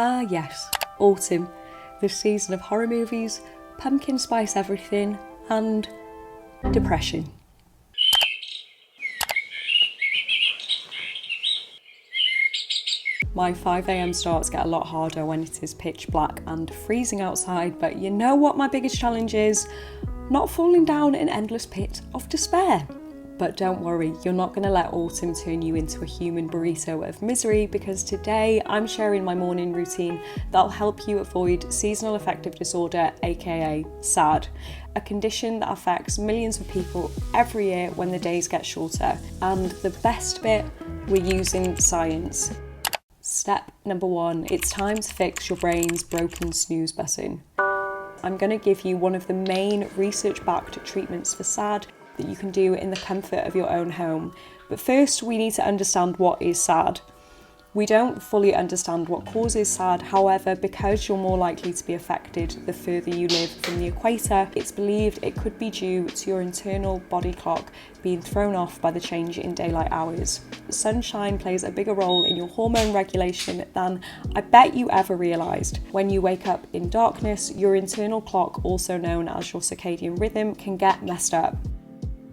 Ah yes, autumn, the season of horror movies, pumpkin spice everything, and depression. My 5 AM starts get a lot harder when it is pitch black and freezing outside, but you know what my biggest challenge is? Not falling down an endless pit of despair. But don't worry, you're not going to let autumn turn you into a human burrito of misery, because today I'm sharing my morning routine that'll help you avoid seasonal affective disorder, aka SAD, a condition that affects millions of people every year when the days get shorter. And the best bit, we're using science. Step number 1, it's time to fix your brain's broken snooze button. I'm going to give you one of the main research-backed treatments for SAD that you can do in the comfort of your own home. But first, we need to understand what is SAD. We don't fully understand what causes SAD, however, because you're more likely to be affected the further you live from the equator, it's believed it could be due to your internal body clock being thrown off by the change in daylight hours. Sunshine plays a bigger role in your hormone regulation than I bet you ever realised. When you wake up in darkness, your internal clock, also known as your circadian rhythm, can get messed up.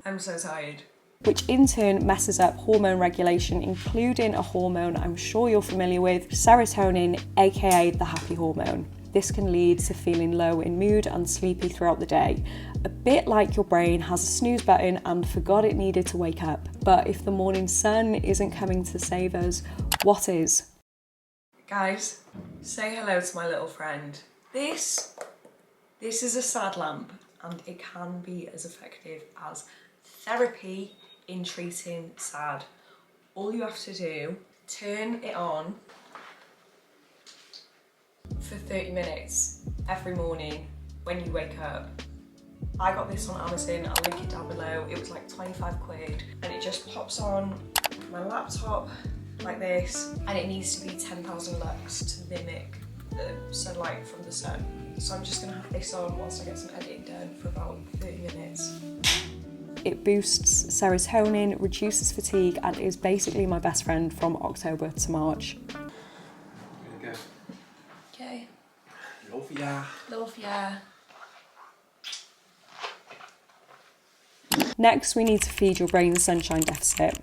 I'm so tired. Which in turn messes up hormone regulation, including a hormone I'm sure you're familiar with, serotonin, aka the happy hormone. This can lead to feeling low in mood and sleepy throughout the day, a bit like your brain has a snooze button and forgot it needed to wake up. But if the morning sun isn't coming to save us, what is? Guys, say hello to my little friend. This is a SAD lamp, and it can be as effective as therapy in treating SAD. All you have to do, turn it on for 30 minutes every morning when you wake up. I got this on Amazon, I'll link it down below. It was like 25 quid, and it just pops on my laptop like this, and it needs to be 10,000 lux to mimic the sunlight from the sun. So I'm just gonna have this on whilst I get some editing done for about 30 minutes. It boosts serotonin, reduces fatigue, and is basically my best friend from October to March. There you go. Okay. Love ya. Love ya. Next, we need to feed your brain the sunshine deficit.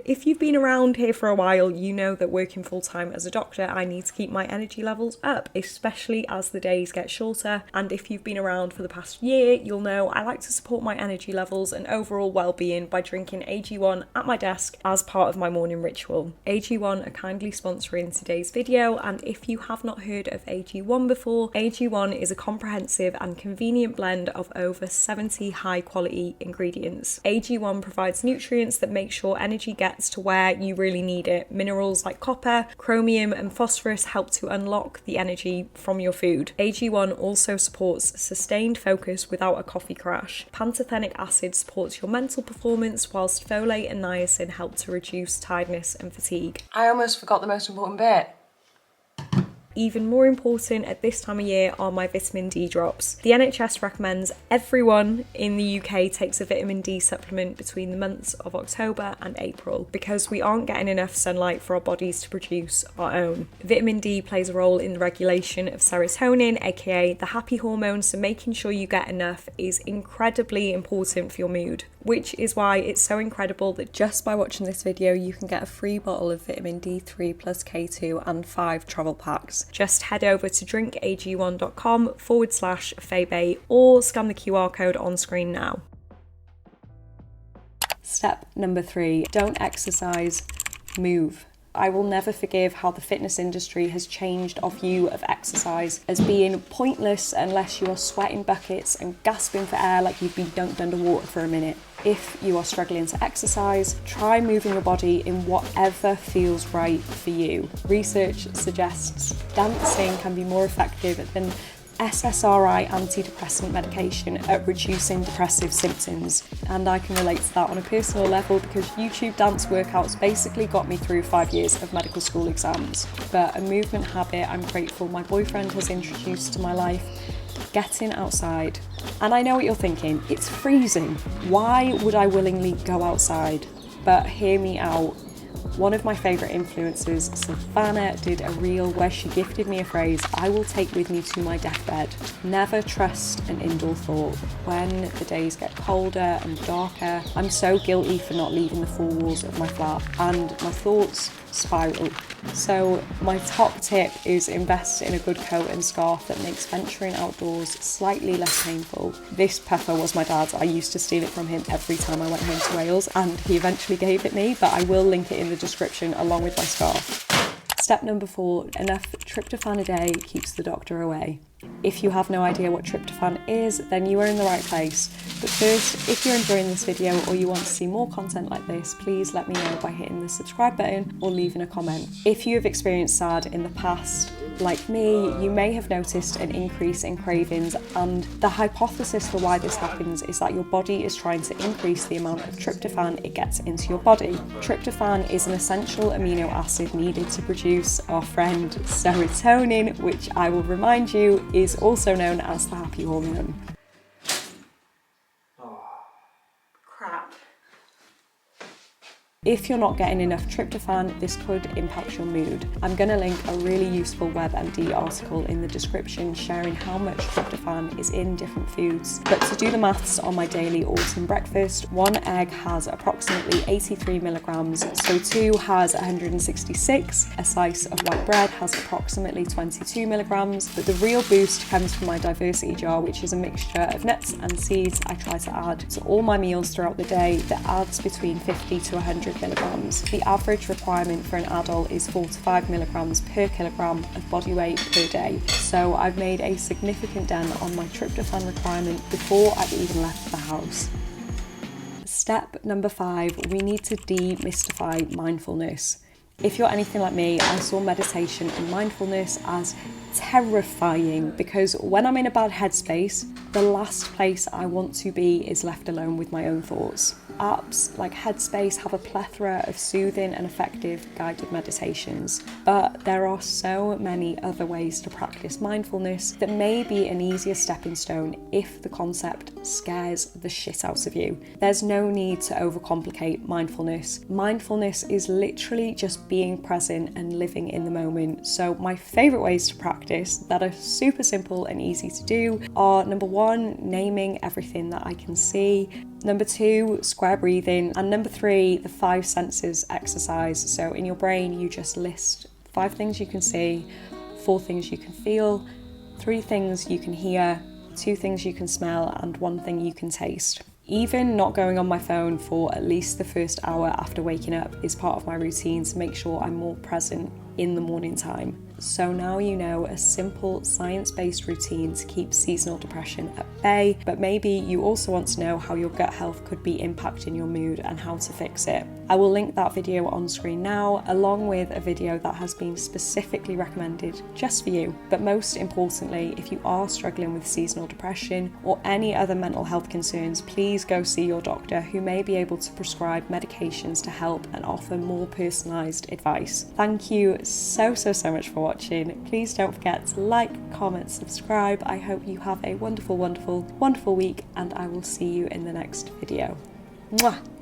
If you've been around here for a while, you know that working full-time as a doctor, I need to keep my energy levels up, especially as the days get shorter. And if you've been around for the past year, you'll know I like to support my energy levels and overall well-being by drinking AG1 at my desk as part of my morning ritual. AG1 are kindly sponsoring today's video, and if you have not heard of AG1 before, AG1 is a comprehensive and convenient blend of over 70 high-quality ingredients. AG1 provides nutrients that make sure energy gets to where you really need it. Minerals like copper, chromium and phosphorus help to unlock the energy from your food. AG1 also supports sustained focus without a coffee crash. Pantothenic acid supports your mental performance, whilst folate and niacin help to reduce tiredness and fatigue. I almost forgot the most important bit. Even more important at this time of year are my vitamin D drops. The NHS recommends everyone in the UK takes a vitamin D supplement between the months of October and April because we aren't getting enough sunlight for our bodies to produce our own. Vitamin D plays a role in the regulation of serotonin, aka the happy hormone, so making sure you get enough is incredibly important for your mood, which is why it's so incredible that just by watching this video you can get a free bottle of vitamin D3 plus K2 and 5 travel packs. Just head over to drinkag1.com/Fayebate or scan the QR code on screen now. Step number 3, don't exercise, move. I will never forgive how the fitness industry has changed our view of exercise as being pointless unless you are sweating buckets and gasping for air like you've been dunked underwater for a minute. If you are struggling to exercise, try moving your body in whatever feels right for you. Research suggests dancing can be more effective than SSRI antidepressant medication at reducing depressive symptoms, and I can relate to that on a personal level because YouTube dance workouts basically got me through 5 years of medical school exams. But a movement habit I'm grateful my boyfriend has introduced to my life: getting outside. And I know what you're thinking, it's freezing. Why would I willingly go outside? But hear me out. One of my favourite influencers, Savannah, did a reel where she gifted me a phrase I will take with me to my deathbed. Never trust an indoor thought. When the days get colder and darker, I'm so guilty for not leaving the four walls of my flat, and my thoughts spiral. So my top tip is invest in a good coat and scarf that makes venturing outdoors slightly less painful. This puffer was my dad's. I used to steal it from him every time I went home to Wales, and he eventually gave it me, but I will link it in the description along with my scarf. Step number 4, enough tryptophan a day keeps the doctor away. If you have no idea what tryptophan is, then you are in the right place. But first, if you're enjoying this video or you want to see more content like this, please let me know by hitting the subscribe button or leaving a comment. If you have experienced SAD in the past, like me, you may have noticed an increase in cravings, and the hypothesis for why this happens is that your body is trying to increase the amount of tryptophan it gets into your body. Tryptophan is an essential amino acid needed to produce our friend serotonin, which I will remind you is also known as the happy hormone. Crap. If you're not getting enough tryptophan, this could impact your mood. I'm going to link a really useful WEBMD article in the description sharing how much tryptophan is in different foods. But to do the maths on my daily autumn breakfast, 1 egg has approximately 83 milligrams, so 2 has 166, a slice of white bread has approximately 22 milligrams, but the real boost comes from my diversity jar, which is a mixture of nuts and seeds I try to add to all my meals throughout the day that adds between 50 to 100 milligrams. The average requirement for an adult is 4 to 5 milligrams per kilogram of body weight per day. So I've made a significant dent on my tryptophan requirement before I've even left the house. Step number 5, we need to demystify mindfulness. If you're anything like me, I saw meditation and mindfulness as terrifying because when I'm in a bad headspace, the last place I want to be is left alone with my own thoughts. Apps like Headspace have a plethora of soothing and effective guided meditations, but there are so many other ways to practice mindfulness that may be an easier stepping stone if the concept scares the shit out of you. There's no need to overcomplicate mindfulness. Mindfulness is literally just being present and living in the moment. So my favourite ways to practice that are super simple and easy to do are number 1, naming everything that I can see. Number 2, square breathing. And number 3, the 5 senses exercise. So in your brain, you just list 5 things you can see, 4 things you can feel, 3 things you can hear, 2 things you can smell, and 1 thing you can taste. Even not going on my phone for at least the first hour after waking up is part of my routine to make sure I'm more present in the morning time. So now you know a simple science-based routine to keep seasonal depression at bay, but maybe you also want to know how your gut health could be impacting your mood and how to fix it. I will link that video on screen now, along with a video that has been specifically recommended just for you. But most importantly, if you are struggling with seasonal depression or any other mental health concerns, please go see your doctor, who may be able to prescribe medications to help and offer more personalised advice. Thank you so much for watching. Please don't forget to like, comment, subscribe. I hope you have a wonderful week, and I will see you in the next video. Mwah!